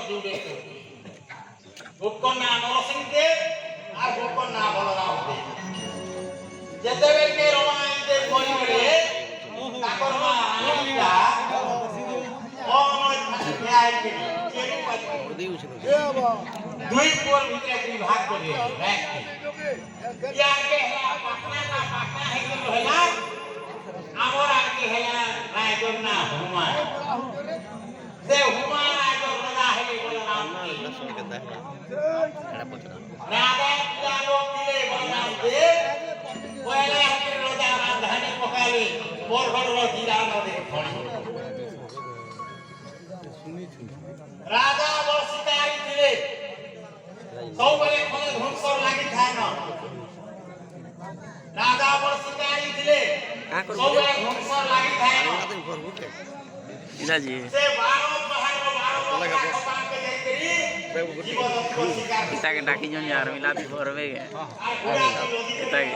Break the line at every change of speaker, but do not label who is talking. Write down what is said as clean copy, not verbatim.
जुड़े गोपन ना नरसिंह देव और गोपन ना बलराम देव जेतेबे के रमायण देव बड़ी बड़े ताकर मा आनंदा ओ नय থাকে আই के केनु पाती दुई पोर ভিতরে দুই ভাগ করে এক यार के पटना का पटना है के होला आमर आके हैला रायगढ़ ना हुमा से हुमा रायगढ़ लगा है बलराम राजा जानो दिले बलराम दे पहले के राजा राजधानी पकाले बोरगढ़ रो जिला न दे राजा वर्षितारी दिले सबले खले धुनसर लागि थाए न राजा वर्षितारी दिले सबले धुनसर लागि थाए न
इला जी
से 12 पहाड़ 12 कपान के जाई करी जीवन को शिकार
इता के डाकी जन यार मिला भी भरवे के इता के